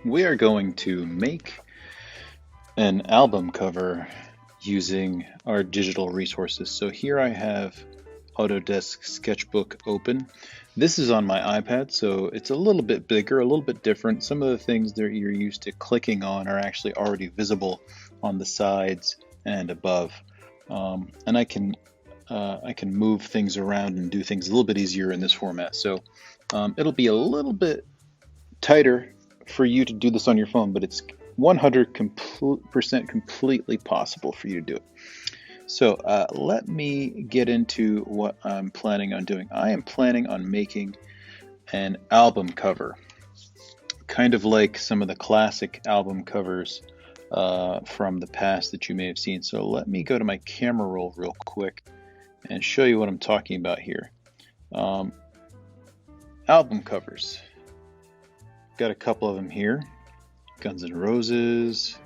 We are going to make an album cover using our digital resources. So here I have Autodesk Sketchbook open. This is on my iPad, so it's a little bit bigger, a little bit different. Some of the things that you're used to clicking on are actually already visible on the sides and above. And I can move things around and do things a little bit easier in this format. So it'll be a little bit tighter for you to do this on your phone, but it's 100% completely possible for you to do it. So let me get into what I'm planning on doing. I am planning on making an album cover, kind of like some of the classic album covers from the past that you may have seen. So let me go to my camera roll real quick and show you what I'm talking about here. Album covers. Got a couple of them here. Guns N' Roses,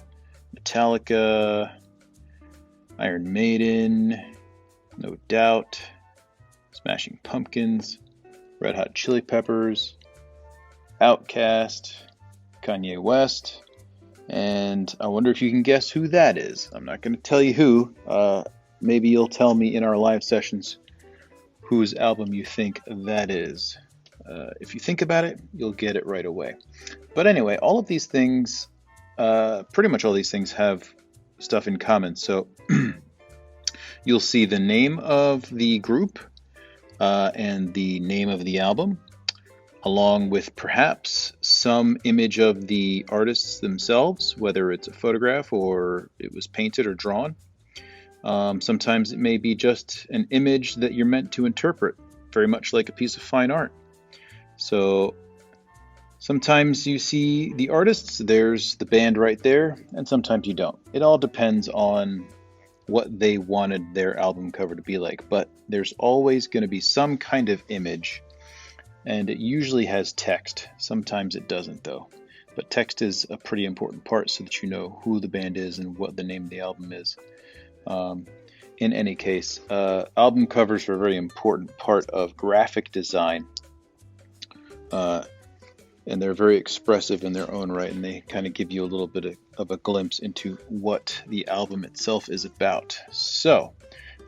Metallica, Iron Maiden, No Doubt, Smashing Pumpkins, Red Hot Chili Peppers, Outkast, Kanye West, and I wonder if you can guess who that is. I'm not going to tell you who. Maybe you'll tell me in our live sessions whose album you think that is. If you think about it, you'll get it right away. But anyway, all of these things, pretty much all these things have stuff in common. So you'll see the name of the group and the name of the album, along with perhaps some image of the artists themselves, whether it's a photograph or it was painted or drawn. Sometimes it may be just an image that you're meant to interpret, very much like a piece of fine art. So sometimes you see the artists, there's the band right there, and sometimes you don't. It all depends on what they wanted their album cover to be like, but there's always going to be some kind of image, and it usually has text. Sometimes it doesn't, though. But text is a pretty important part so that you know who the band is and what the name of the album is. In any case, album covers are a very important part of graphic design. And they're very expressive in their own right, and they kind of give you a little bit of a glimpse into what the album itself is about. So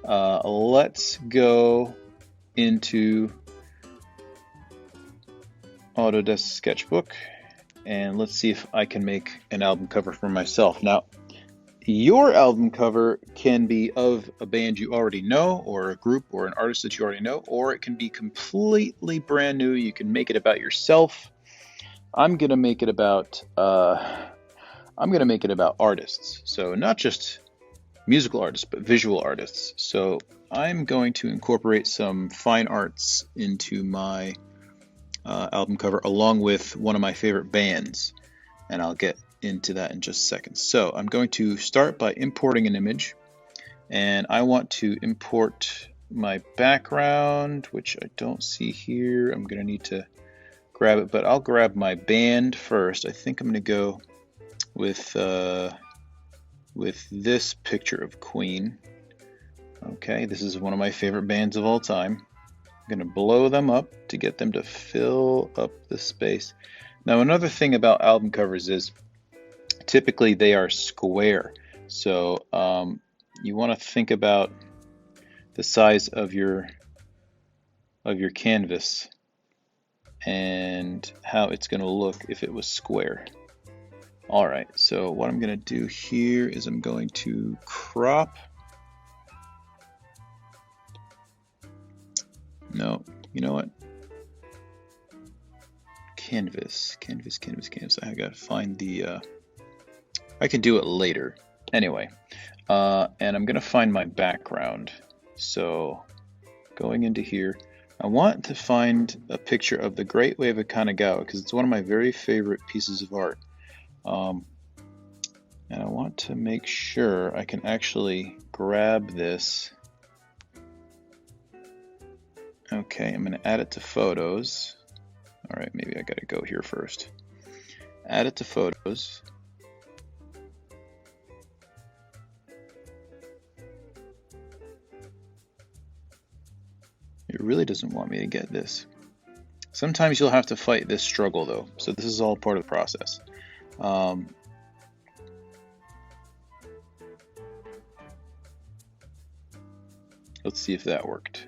let's go into Autodesk Sketchbook, and let's see if I can make an album cover for myself. Now, your album cover can be of a band you already know, or a group or an artist that you already know, or it can be completely brand new. You can make it about yourself. I'm gonna make it about artists. So not just musical artists, but visual artists. So I'm going to incorporate some fine arts into my album cover, along with one of my favorite bands, and I'll get into that in just a second. So I'm going to start by importing an image, and I want to import my background, which I don't see here. I'm going to need to grab it, but I'll grab my band first. I think I'm going to go with this picture of Queen. Okay, this is one of my favorite bands of all time. I'm going to blow them up to get them to fill up the space. Now, another thing about album covers is typically they are square. So you want to think about the size of your canvas and how it's going to look if it was square. All right, so what I'm going to do here is I'm going to crop. No, you know what? Canvas. I got to find the... I can do it later. Anyway, and I'm going to find my background. So going into here, I want to find a picture of the Great Wave of Kanagawa because it's one of my very favorite pieces of art. And I want to make sure I can actually grab this. Okay, I'm going to add it to photos. All right, maybe I got to go here first. Add it to photos. It really doesn't want me to get this. Sometimes you'll have to fight this struggle though, so this is all part of the process. Let's see if that worked.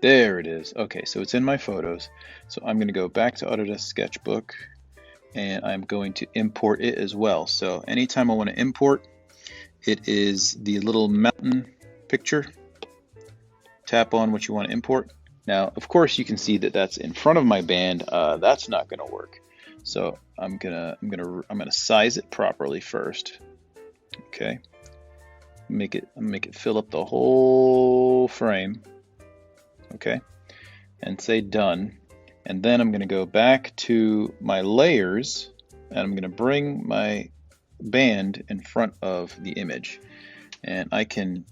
There it is. Okay, so it's in my photos. So I'm going to go back to Autodesk Sketchbook, and I'm going to import it as well. So anytime I want to import, it is the little mountain picture. Tap on what you want to import. Now, of course, you can see that that's in front of my band. That's not going to work. So I'm gonna size it properly first. Okay, make it fill up the whole frame. Okay, and say done. And then I'm going to go back to my layers, and I'm going to bring my band in front of the image, and I can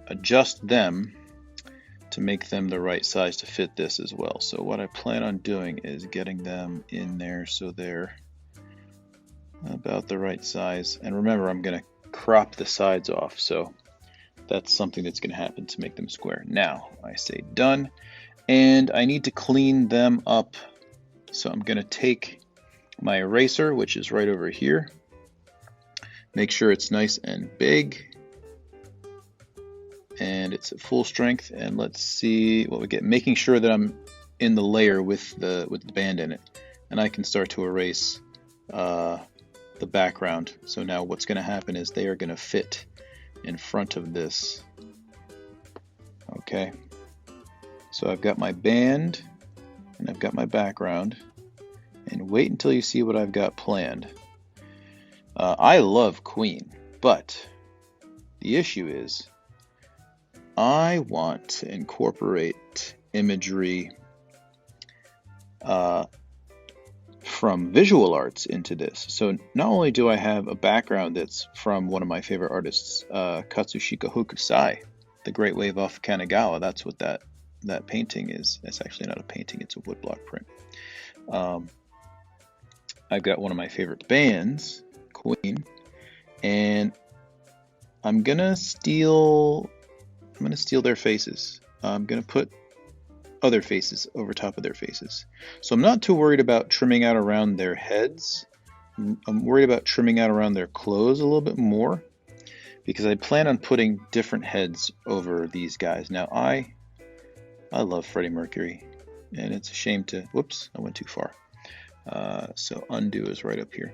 adjust them to make them the right size to fit this as well. So what I plan on doing is getting them in there so they're about the right size. And remember, I'm going to crop the sides off, so that's something that's going to happen to make them square. Now I say done, and I need to clean them up. So I'm going to take my eraser, which is right over here, make sure it's nice and big, and it's at full strength, and let's see what we get, making sure that I'm in the layer with the band in it, and I can start to erase the background. So now what's going to happen is they are going to fit in front of this. Okay, so I've got my band and I've got my background, and wait until you see what I've got planned. I love Queen, but the issue is I want to incorporate imagery from visual arts into this. So not only do I have a background that's from one of my favorite artists, Katsushika Hokusai, The Great Wave off Kanagawa. That's what that painting is. It's actually not a painting, it's a woodblock print. I've got one of my favorite bands, Queen, and I'm gonna steal their faces. I'm gonna put other faces over top of their faces. So I'm not too worried about trimming out around their heads. I'm worried about trimming out around their clothes a little bit more, because I plan on putting different heads over these guys. Now I love Freddie Mercury, and it's a shame to, whoops, I went too far. So undo is right up here.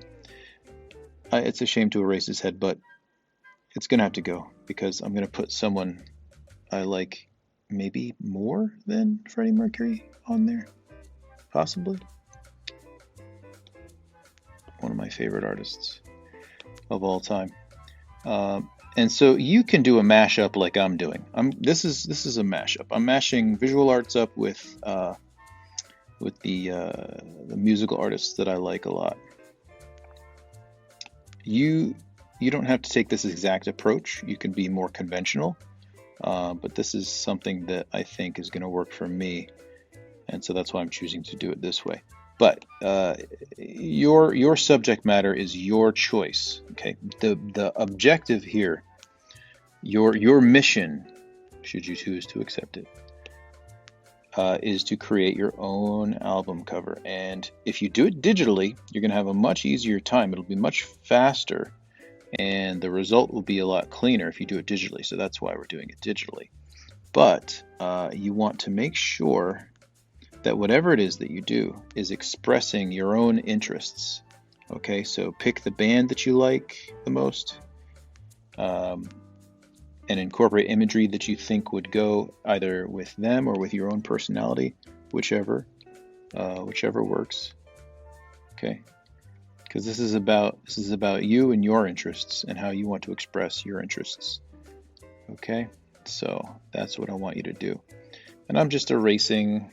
It's a shame to erase his head, but it's gonna have to go, because I'm gonna put someone I like maybe more than Freddie Mercury on there, possibly. One of my favorite artists of all time. And so you can do a mashup like I'm doing. This is a mashup. I'm mashing visual arts up with the musical artists that I like a lot. You don't have to take this exact approach. You can be more conventional, but this is something that I think is going to work for me, and so that's why I'm choosing to do it this way. But your subject matter is your choice. Okay, the objective here, your mission, should you choose to accept it, is to create your own album cover. And if you do it digitally, you're going to have a much easier time. It'll be much faster, and the result will be a lot cleaner if you do it digitally. So that's why we're doing it digitally. But you want to make sure that whatever it is that you do is expressing your own interests. Okay, so pick the band that you like the most, and incorporate imagery that you think would go either with them or with your own personality, whichever works. Okay, because this is about you and your interests and how you want to express your interests. Okay, so that's what I want you to do. And I'm just erasing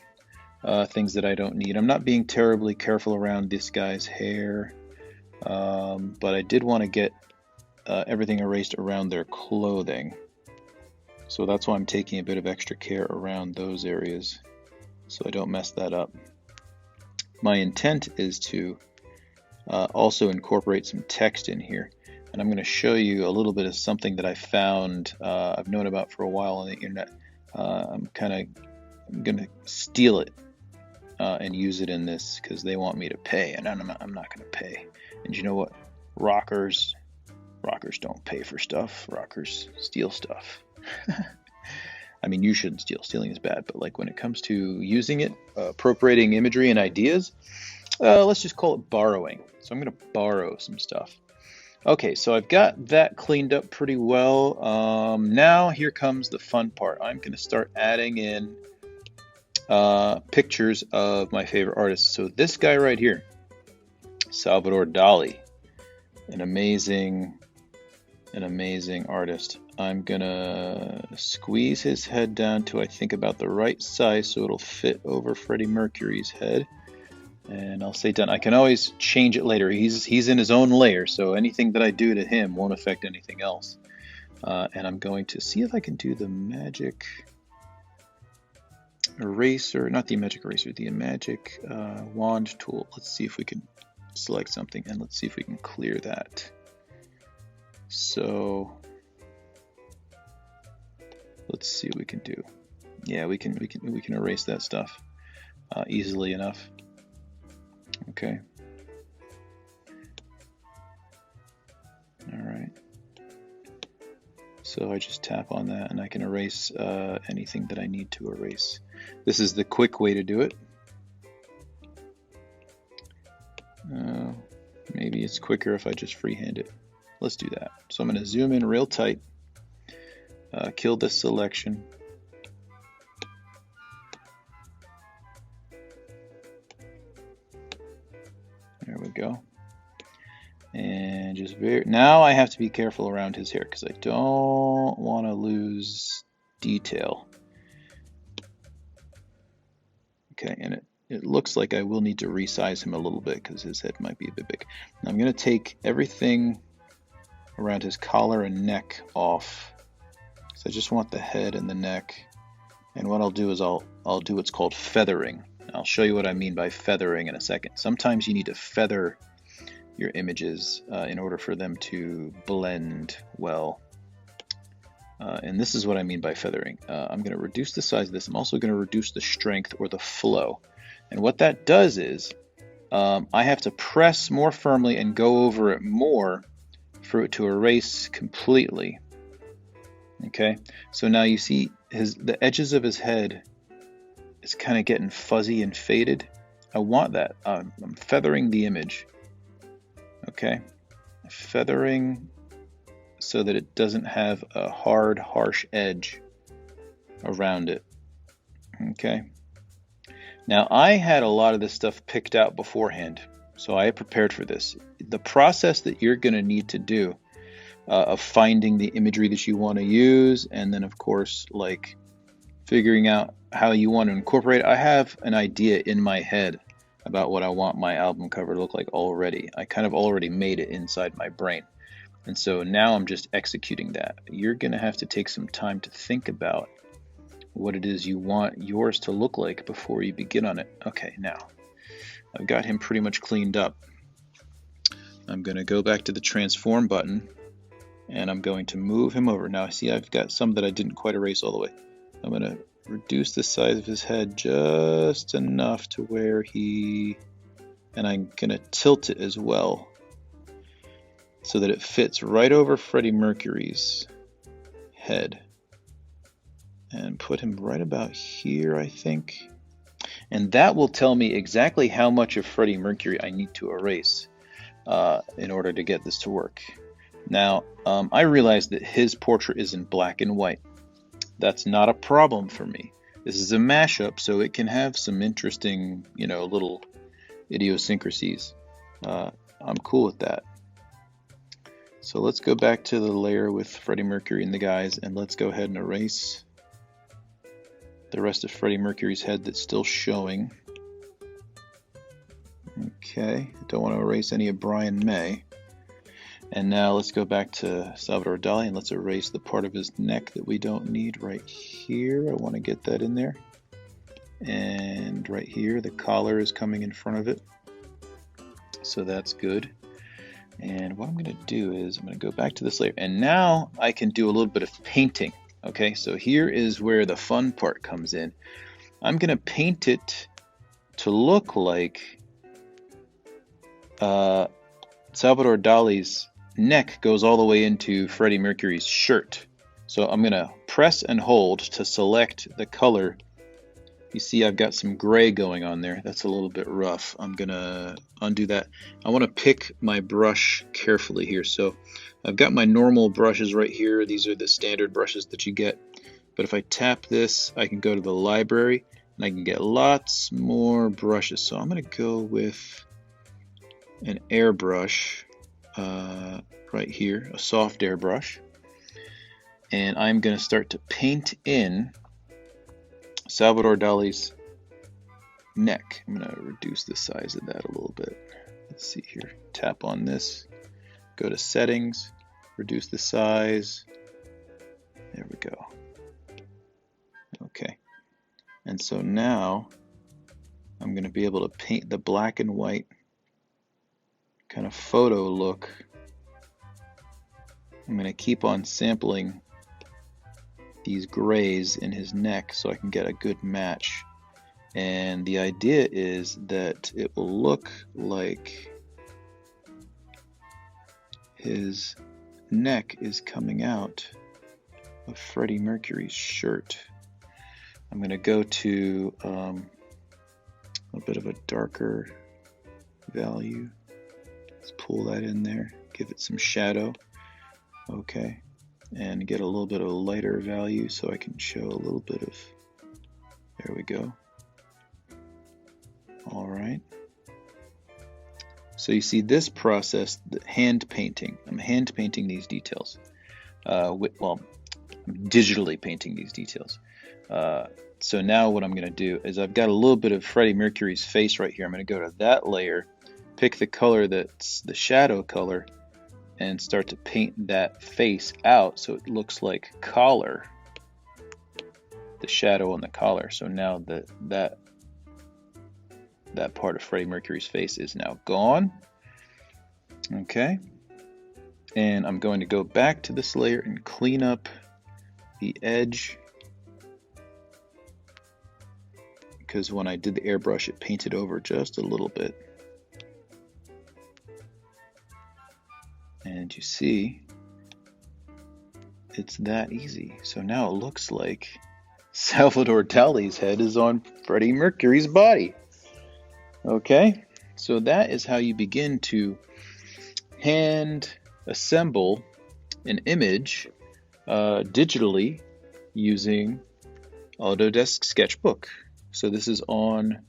things that I don't need. I'm not being terribly careful around this guy's hair, but I did want to get everything erased around their clothing. So that's why I'm taking a bit of extra care around those areas, so I don't mess that up. My intent is to also incorporate some text in here, and I'm going to show you a little bit of something that I found, I've known about for a while on the internet. I'm going to steal it and use it in this because they want me to pay, and I'm not going to pay. And you know what? Rockers don't pay for stuff. Rockers steal stuff. I mean, you shouldn't steal. Stealing is bad, but like when it comes to using it, appropriating imagery and ideas, let's just call it borrowing. So I'm going to borrow some stuff. Okay, so I've got that cleaned up pretty well. Now here comes the fun part. I'm going to start adding in pictures of my favorite artists. So this guy right here, Salvador Dali, an amazing artist. I'm gonna squeeze his head down to I think about the right size so it'll fit over Freddie Mercury's head. And I'll say done. I can always change it later. He's in his own layer, so anything that I do to him won't affect anything else. And I'm going to see if I can do the magic eraser, not the magic eraser, the magic wand tool. Let's see if we can select something and let's see if we can clear that. So let's see what we can do. Yeah, we can erase that stuff easily enough. Okay. All right. So I just tap on that and I can erase anything that I need to erase. This is the quick way to do it. Maybe it's quicker if I just freehand it. Let's do that. So I'm going to zoom in real tight, kill this selection. There we go. And just now I have to be careful around his hair because I don't want to lose detail. Okay, and it looks like I will need to resize him a little bit because his head might be a bit big. Now I'm going to take everything around his collar and neck off. So I just want the head and the neck. And what I'll do is I'll do what's called feathering. I'll show you what I mean by feathering in a second. Sometimes you need to feather your images in order for them to blend well. And this is what I mean by feathering. I'm going to reduce the size of this. I'm also going to reduce the strength or the flow. And what that does is I have to press more firmly and go over it more for it to erase completely. Okay, so now you see the edges of his head is kind of getting fuzzy and faded. I want that. I'm feathering the image. Okay, feathering so that it doesn't have a hard, harsh edge around it. Okay. Now I had a lot of this stuff picked out beforehand, so I prepared for this. The process that you're going to need to do of finding the imagery that you want to use, and then of course like figuring out how you want to incorporate it. I have an idea in my head about what I want my album cover to look like already. I kind of already made it inside my brain. And so now I'm just executing that. You're going to have to take some time to think about what it is you want yours to look like before you begin on it. Okay, now I've got him pretty much cleaned up. I'm going to go back to the transform button and I'm going to move him over. Now see, I've got some that I didn't quite erase all the way. I'm going to reduce the size of his head just enough to where and I'm going to tilt it as well so that it fits right over Freddie Mercury's head. And put him right about here, I think. And that will tell me exactly how much of Freddie Mercury I need to erase in order to get this to work. Now, I realize that his portrait is in black and white. That's not a problem for me. This is a mashup, so it can have some interesting, little idiosyncrasies. I'm cool with that. So let's go back to the layer with Freddie Mercury and the guys, and let's go ahead and erase the rest of Freddie Mercury's head that's still showing. Okay, don't want to erase any of Brian May. And now let's go back to Salvador Dali and let's erase the part of his neck that we don't need right here. I want to get that in there. And right here, the collar is coming in front of it. So that's good. And what I'm going to do is I'm going to go back to this layer. And now I can do a little bit of painting. Okay, so here is where the fun part comes in. I'm going to paint it to look like Salvador Dali's neck goes all the way into Freddie Mercury's shirt. So I'm going to press and hold to select the color. You see I've got some gray going on there. That's a little bit rough. I'm going to undo that. I want to pick my brush carefully here. So I've got my normal brushes right here. These are the standard brushes that you get. But if I tap this, I can go to the library and I can get lots more brushes. So I'm going to go with an airbrush right here, a soft airbrush. And I'm going to start to paint in Salvador Dali's neck. I'm going to reduce the size of that a little bit. Let's see here. Tap on this, go to settings, reduce the size. There we go. Okay. And so now I'm going to be able to paint the black and white kind of photo look. I'm going to keep on sampling these grays in his neck so I can get a good match. And the idea is that it will look like his neck is coming out of Freddie Mercury's shirt. I'm going to go to a bit of a darker value. Let's pull that in there, give it some shadow. Okay, and get a little bit of a lighter value so I can show a little bit of, there we go. All right. So you see this process, the hand painting. I'm hand painting these details. I'm digitally painting these details. So now what I'm going to do is I've got a little bit of Freddie Mercury's face right here. I'm going to go to that layer, pick the color that's the shadow color, and start to paint that face out so it looks like collar, the shadow on the collar. So now that part of Freddie Mercury's face is now gone. Okay, and I'm going to go back to this layer and clean up the edge, because when I did the airbrush it painted over just a little bit. And you see, it's that easy. So now it looks like Salvador Dali's head is on Freddie Mercury's body. Okay, so that is how you begin to hand assemble an image digitally using Autodesk Sketchbook. So this is on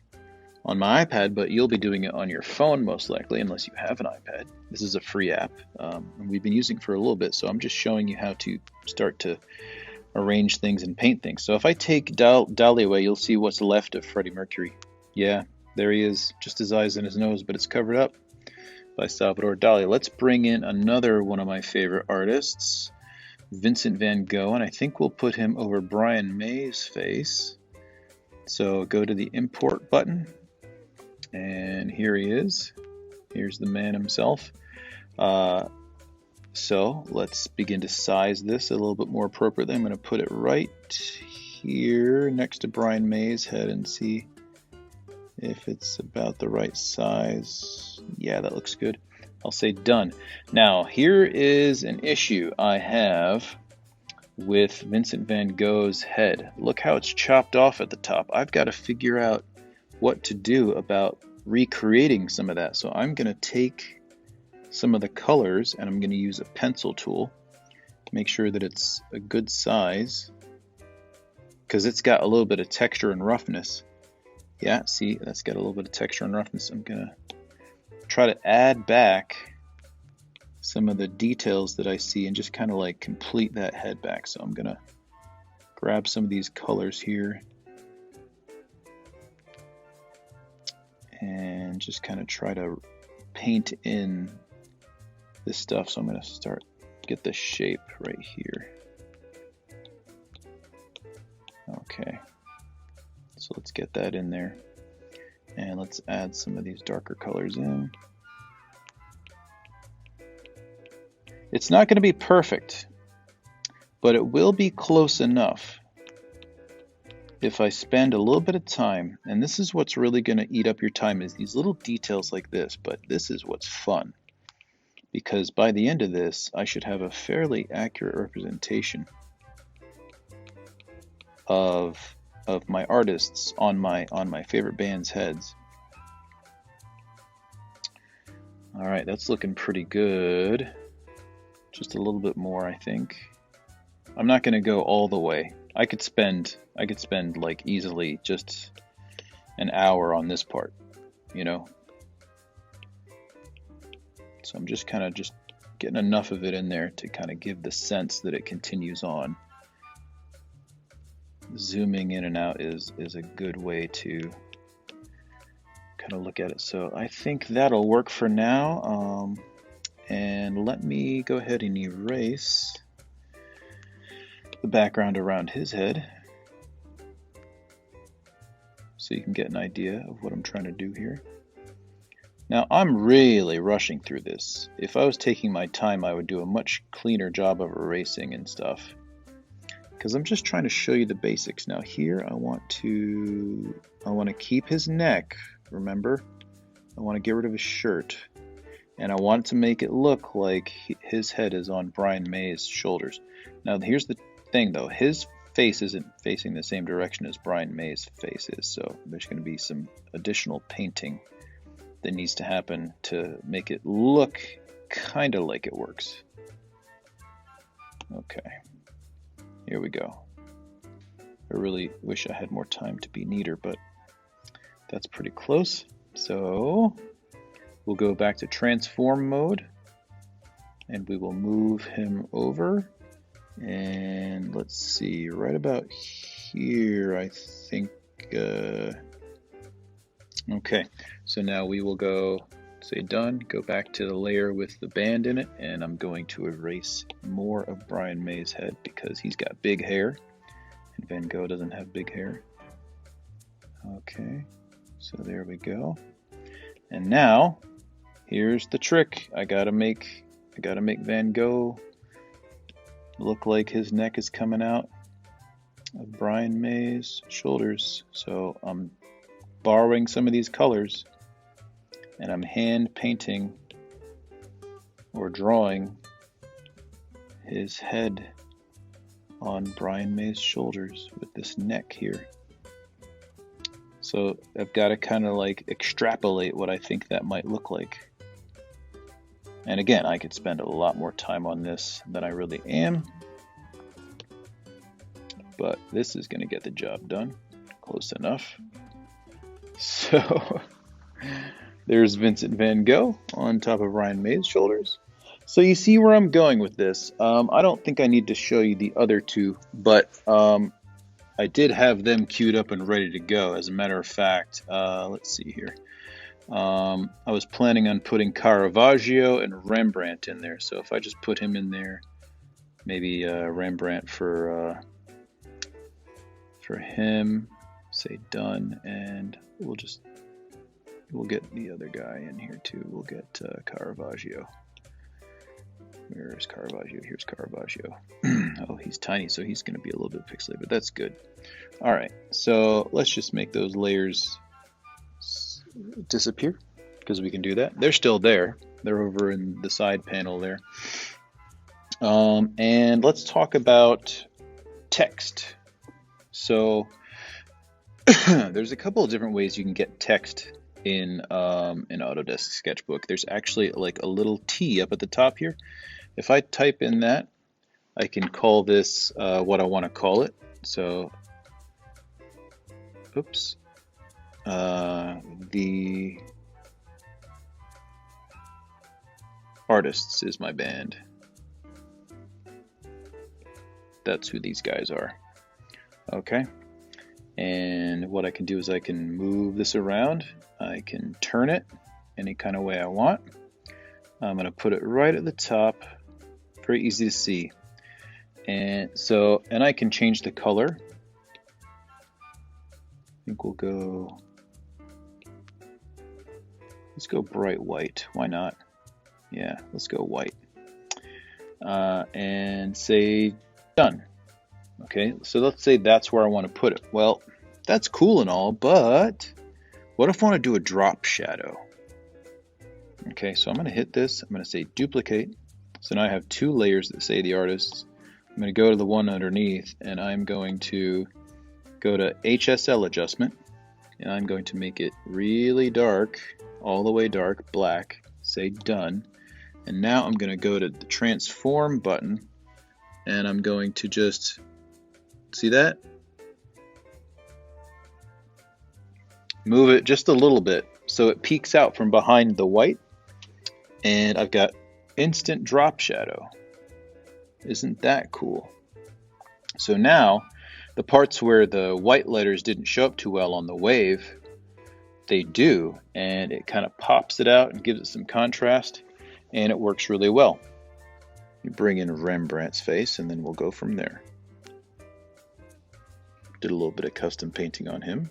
my iPad, but you'll be doing it on your phone most likely, unless you have an iPad. This is a free app, and we've been using it for a little bit, so I'm just showing you how to start to arrange things and paint things. So if I take Dali away, you'll see what's left of Freddie Mercury. Yeah, there he is, just his eyes and his nose, but it's covered up by Salvador Dali. Let's bring in another one of my favorite artists, Vincent van Gogh, and I think we'll put him over Brian May's face. So go to the import button, and here he is. Here's the man himself. So let's begin to size this a little bit more appropriately. I'm going to put it right here next to Brian May's head and see if it's about the right size. Yeah, that looks good. I'll say done. Now, here is an issue I have with Vincent van Gogh's head. Look how it's chopped off at the top. I've got to figure out what to do about recreating some of that. So I'm going to take some of the colors and I'm going to use a pencil tool to make sure that it's a good size, because it's got a little bit of texture and roughness. Yeah, see, that's got a little bit of texture and roughness. I'm going to try to add back some of the details that I see and just kind of like complete that head back. So I'm going to grab some of these colors here and just kind of try to paint in this stuff. So I'm going to get the shape right here. Okay, so let's get that in there, and let's add some of these darker colors in. It's not going to be perfect, but it will be close enough. if I spend a little bit of time, and this is what's really going to eat up your time, is these little details like this, but this is what's fun. Because by the end of this, I should have a fairly accurate representation of my artists on my favorite band's heads. All right, that's looking pretty good. Just a little bit more, I think. I'm not going to go all the way. I could spend like easily just an hour on this part, you know. So I'm just kind of just getting enough of it in there to kind of give the sense that it continues on. Zooming in and out is a good way to kind of look at it. So I think that'll work for now. And let me go ahead and erase the background around his head so you can get an idea of what I'm trying to do here. Now I'm really rushing through this. If I was taking my time, I would do a much cleaner job of erasing and stuff, because I'm just trying to show you the basics. Now here I want to keep his neck, remember? I want to get rid of his shirt, and I want to make it look like his head is on Brian May's shoulders. Now here's the thing though, his face isn't facing the same direction as Brian May's face is, so there's going to be some additional painting that needs to happen to make it look kind of like it works. Okay, here we go. I really wish I had more time to be neater, but that's pretty close. So we'll go back to transform mode and we will move him over. And let's see, right about here, I think. Okay, so now we will go, say done, go back to the layer with the band in it, and I'm going to erase more of Brian May's head because he's got big hair, and Van Gogh doesn't have big hair. Okay, so there we go. And now, here's the trick. I gotta make Van Gogh look like his neck is coming out of Brian May's shoulders. So I'm borrowing some of these colors and I'm hand painting or drawing his head on Brian May's shoulders with this neck here. So I've got to kind of like extrapolate what I think that might look like. And again, I could spend a lot more time on this than I really am, but this is going to get the job done. Close enough. So there's Vincent van Gogh on top of Brian May's shoulders. So you see where I'm going with this. I don't think I need to show you the other two, but I did have them queued up and ready to go. As a matter of fact, let's see here. I was planning on putting Caravaggio and Rembrandt in there. So if I just put him in there, maybe Rembrandt for him, say done, and we'll get the other guy in here too. We'll get Caravaggio. Where is Caravaggio? Here's Caravaggio. Oh, he's tiny, so he's going to be a little bit pixelated, but that's good. All right, so let's just make those layers disappear, because we can do that. They're still there. They're over in the side panel there. And let's talk about text. So there's a couple of different ways you can get text in Autodesk Sketchbook. There's actually like a little T up at the top here. If I type in that, I can call this what I want to call it. So, oops, the artists is my band. That's who these guys are. Okay. And what I can do is I can move this around. I can turn it any kind of way I want. I'm going to put it right at the top. Very easy to see. And I can change the color. I think we'll go, let's go bright white. Why not? Yeah, let's go white. And say done. Okay, so let's say that's where I want to put it. Well, that's cool and all, but what if I want to do a drop shadow? Okay, so I'm going to hit this. I'm going to say duplicate. So now I have two layers that say the artist. I'm going to go to the one underneath, and I'm going to go to HSL adjustment, and I'm going to make it really dark, all the way dark, black, say done. And now I'm going to go to the transform button, and I'm going to just, see that? Move it just a little bit so it peeks out from behind the white, and I've got instant drop shadow. Isn't that cool? So now the parts where the white letters didn't show up too well on the wave, they do, and it kind of pops it out and gives it some contrast, and it works really well. You bring in Rembrandt's face, and then we'll go from there. Did a little bit of custom painting on him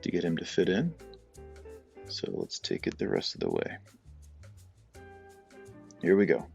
to get him to fit in. So let's take it the rest of the way. Here we go.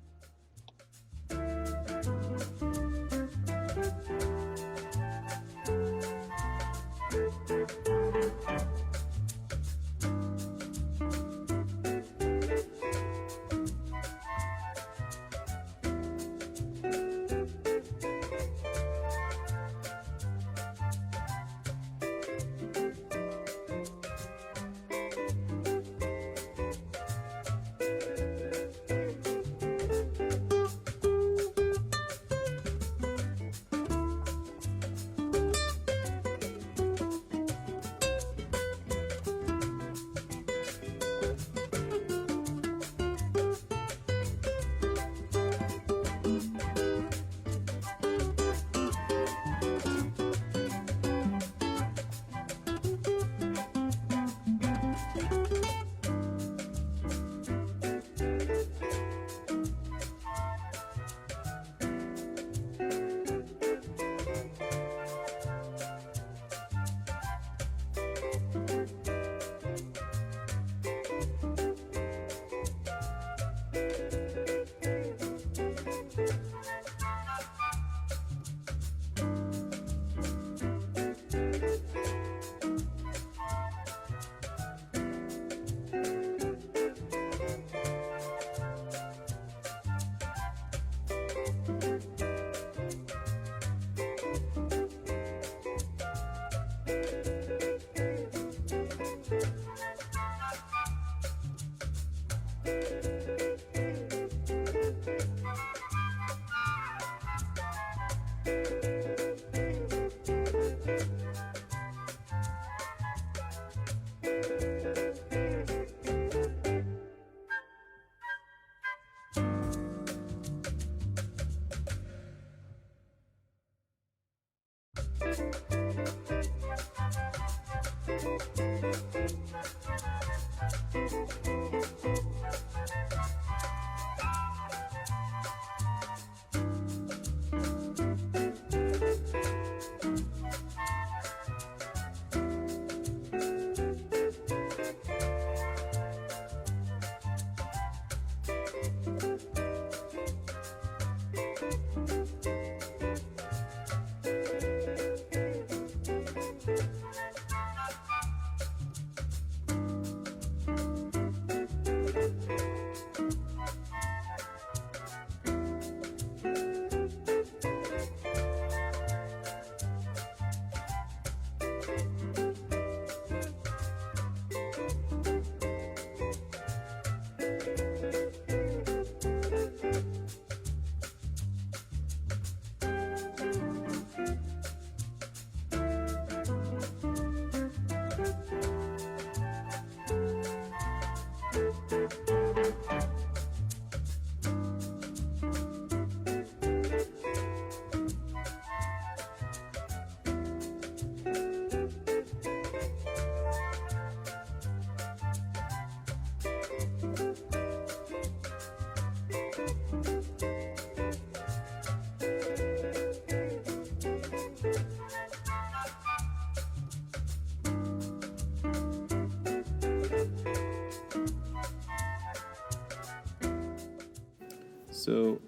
So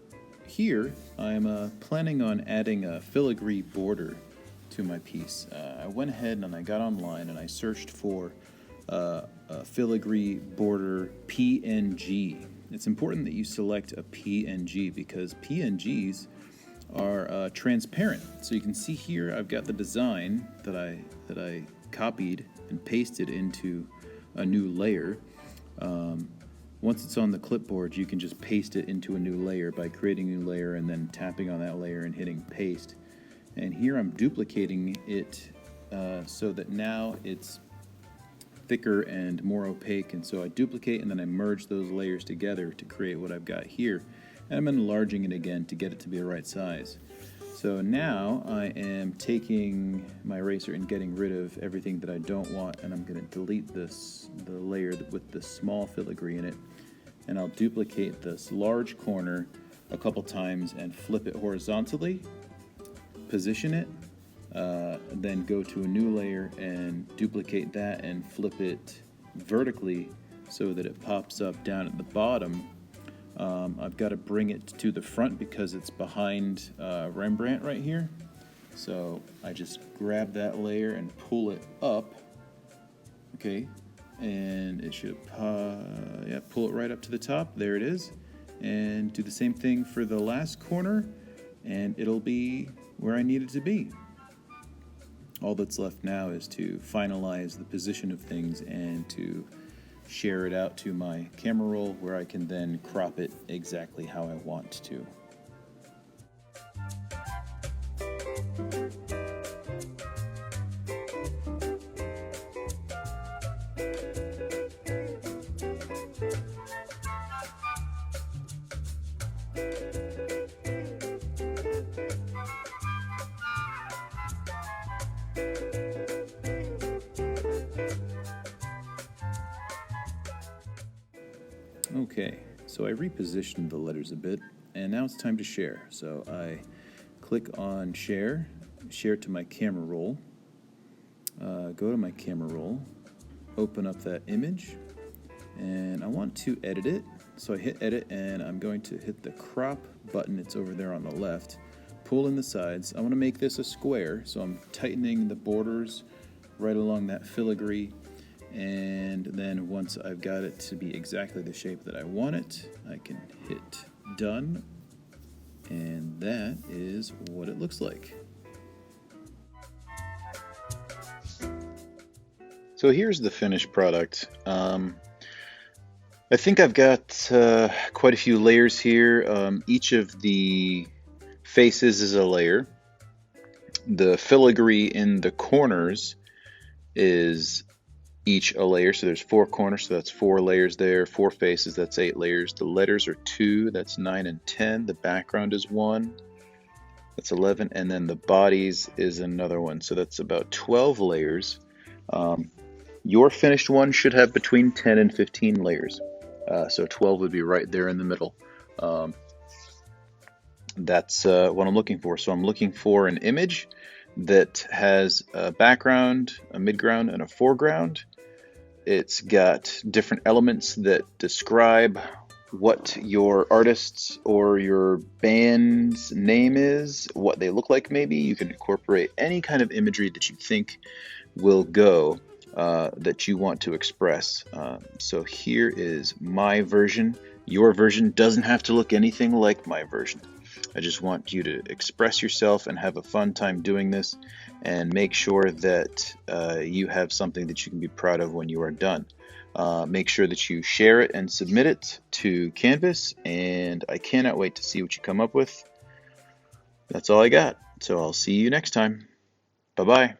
here I'm planning on adding a filigree border to my piece. I went ahead and I got online and I searched for a filigree border PNG. It's important that you select a PNG because PNGs are transparent. So you can see here I've got the design that I copied and pasted into a new layer. Once it's on the clipboard, you can just paste it into a new layer by creating a new layer and then tapping on that layer and hitting paste. And here I'm duplicating it so that now it's thicker and more opaque, and so I duplicate and then I merge those layers together to create what I've got here, and I'm enlarging it again to get it to be the right size. So now I am taking my eraser and getting rid of everything that I don't want, and I'm going to delete the layer with the small filigree in it, and I'll duplicate this large corner a couple times and flip it horizontally, position it, then go to a new layer and duplicate that and flip it vertically so that it pops up down at the bottom. I've got to bring it to the front because it's behind Rembrandt right here. So I just grab that layer and pull it up. Okay, and it should pull it right up to the top. There it is. And do the same thing for the last corner, and it'll be where I need it to be. All that's left now is to finalize the position of things and to share it out to my camera roll where I can then crop it exactly how I want to. Okay, so I repositioned the letters a bit, and now it's time to share. So I click on share to my camera roll, go to my camera roll, open up that image, and I want to edit it. So I hit edit, and I'm going to hit the crop button. It's over there on the left. Pull in the sides. I want to make this a square, so I'm tightening the borders right along that filigree. And then once I've got it to be exactly the shape that I want it, I can hit done, and that is what it looks like. So here's the finished product. I think I've got quite a few layers here. Each of the faces is a layer. The filigree in the corners is each a layer, so there's 4 corners, so that's 4 layers there. 4 faces, that's 8 layers. The letters are 2, that's 9 and 10. The background is 1, that's 11, and then the bodies is another one, so that's about 12 layers. Your finished one should have between 10 and 15 layers, so 12 would be right there in the middle. That's what I'm looking for. So I'm looking for an image that has a background, a midground, and a foreground. It's got different elements that describe what your artist's or your band's name is, what they look like maybe. You can incorporate any kind of imagery that you think will go, that you want to express. So here is my version. Your version doesn't have to look anything like my version. I just want you to express yourself and have a fun time doing this, and make sure that you have something that you can be proud of when you are done. Make sure that you share it and submit it to Canvas, and I cannot wait to see what you come up with. That's all I got, so I'll see you next time. Bye-bye.